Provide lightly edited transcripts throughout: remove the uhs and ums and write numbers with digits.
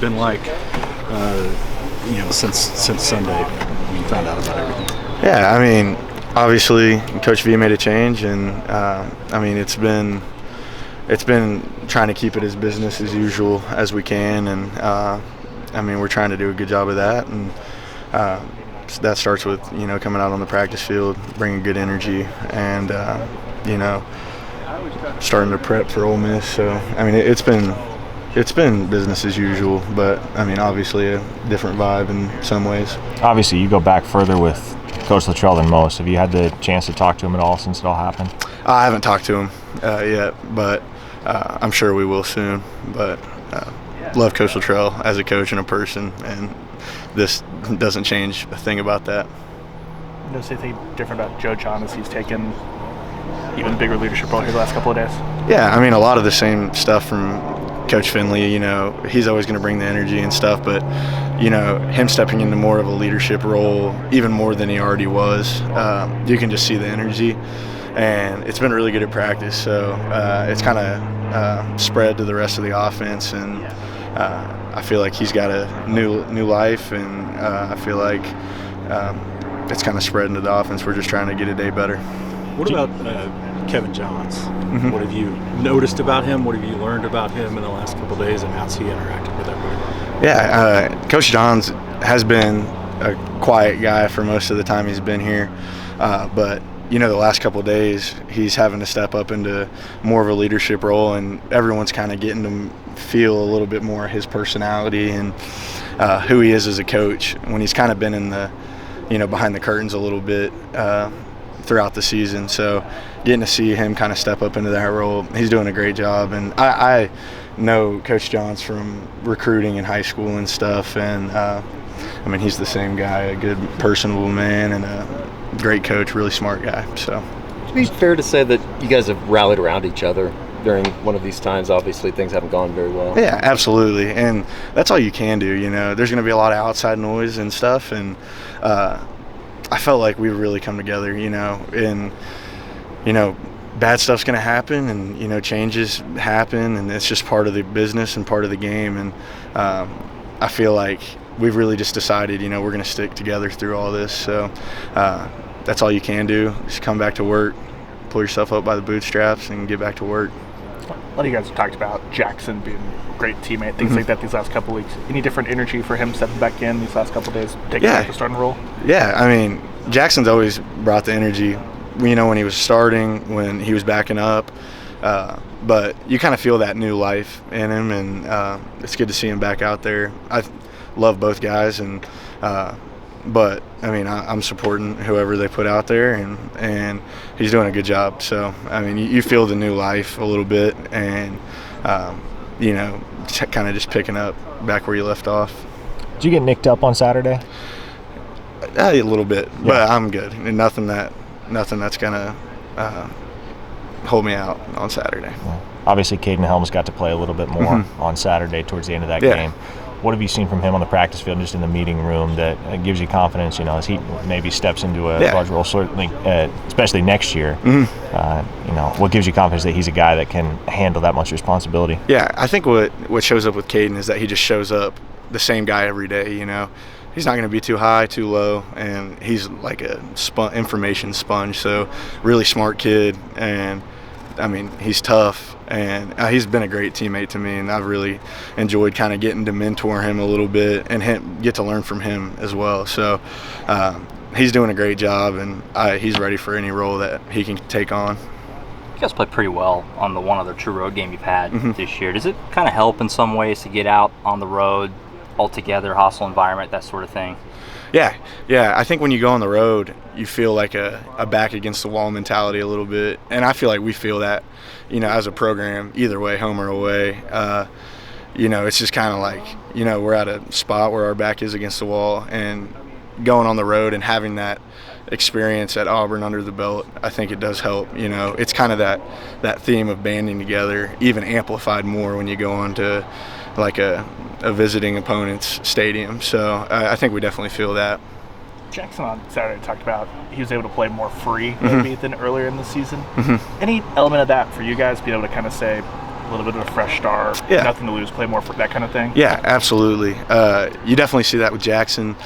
Been like, since Sunday when you found out about everything? Yeah, I mean, obviously, Coach V made a change, and it's been trying to keep it as business as usual as we can, and we're trying to do a good job of that, and so that starts with coming out on the practice field, bringing good energy, and starting to prep for Ole Miss. So it's been business as usual, but obviously a different vibe in some ways. Obviously, you go back further with Coach Luttrell than most. Have you had the chance to talk to him at all since it all happened? I haven't talked to him yet, but I'm sure we will soon. But love Coach Luttrell as a coach and a person, and this doesn't change a thing about that. You notice anything different about Joe Jon as he's taken even bigger leadership role here the last couple of days? Yeah, a lot of the same stuff from Coach Finley. He's always going to bring the energy and stuff, but him stepping into more of a leadership role, even more than he already was, you can just see the energy, and it's been really good at practice. So it's kind of spread to the rest of the offense, and I feel like he's got a new life, and I feel like it's kind of spread into the offense. We're just trying to get a day better. What about Kevin Johns? Mm-hmm. What have you noticed about him? What have you learned about him in the last couple of days, and how's he interacted with everybody? Yeah, Coach Johns has been a quiet guy for most of the time he's been here, but the last couple of days he's having to step up into more of a leadership role, and everyone's kind of getting to feel a little bit more his personality and who he is as a coach when he's kind of been in the behind the curtains a little bit throughout the season. So getting to see him kind of step up into that role, he's doing a great job. And I know Coach Johns from recruiting in high school and stuff, and he's the same guy, a good, personable man, and a great coach, really smart guy. So would it be fair to say that you guys have rallied around each other during one of these times? Obviously things haven't gone very well. Yeah, absolutely, and that's all you can do. There's going to be a lot of outside noise and stuff, and I felt like we really come together, and bad stuff's going to happen, and changes happen, and it's just part of the business and part of the game. And I feel like we've really just decided, we're going to stick together through all this. So that's all you can do, just come back to work, pull yourself up by the bootstraps, and get back to work. A lot of you guys have talked about Jackson being a great teammate, things like that these last couple of weeks. Any different energy for him stepping back in these last couple of days, taking back the starting role? Yeah, Jackson's always brought the energy, when he was starting, when he was backing up. But you kind of feel that new life in him, and it's good to see him back out there. I love both guys, and but I'm supporting whoever they put out there, and he's doing a good job. So you feel the new life a little bit, and kind of just picking up back where you left off. Did you get nicked up on Saturday? A little bit, yeah. But I'm good, and nothing that's gonna hold me out on Saturday. Well, obviously, Caden Helms got to play a little bit more on Saturday towards the end of that game. What have you seen from him on the practice field, just in the meeting room, that gives you confidence, as he maybe steps into a large role, certainly, especially next year? What gives you confidence that he's a guy that can handle that much responsibility? Yeah, I think what shows up with Caden is that he just shows up the same guy every day. He's not going to be too high, too low, and he's like a information sponge. So really smart kid, and he's tough, and he's been a great teammate to me, and I've really enjoyed kind of getting to mentor him a little bit and get to learn from him as well. So he's doing a great job, and he's ready for any role that he can take on. You guys played pretty well on the one other true road game you've had this year. Does it kind of help in some ways to get out on the road altogether, hostile environment, that sort of thing? Yeah. I think when you go on the road, you feel like a back against the wall mentality a little bit, and I feel like we feel that, as a program, either way, home or away. It's just kind of like, we're at a spot where our back is against the wall, and going on the road and having that experience at Auburn under the belt, I think it does help. It's kind of that theme of banding together, even amplified more when you go on to like a visiting opponent's stadium. So I think we definitely feel that. Jackson on Saturday talked about he was able to play more free maybe than earlier in the season. Any element of that for you guys, being able to kind of say, a little bit of a fresh start, nothing to lose, play more for that kind of thing? Yeah, absolutely. You definitely see that with Jackson.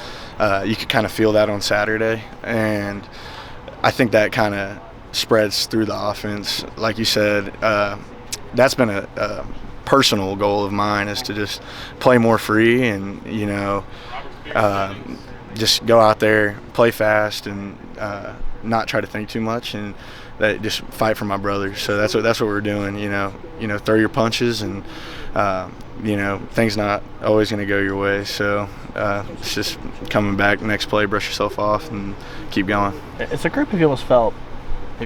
You could kind of feel that on Saturday, and I think that kind of spreads through the offense. Like you said, that's been a personal goal of mine, is to just play more free and, just go out there, play fast, and not try to think too much, and that just fight for my brothers. So that's what we're doing. Throw your punches, and things not always going to go your way. So it's just coming back next play, brush yourself off, and keep going. It's a group of you almost felt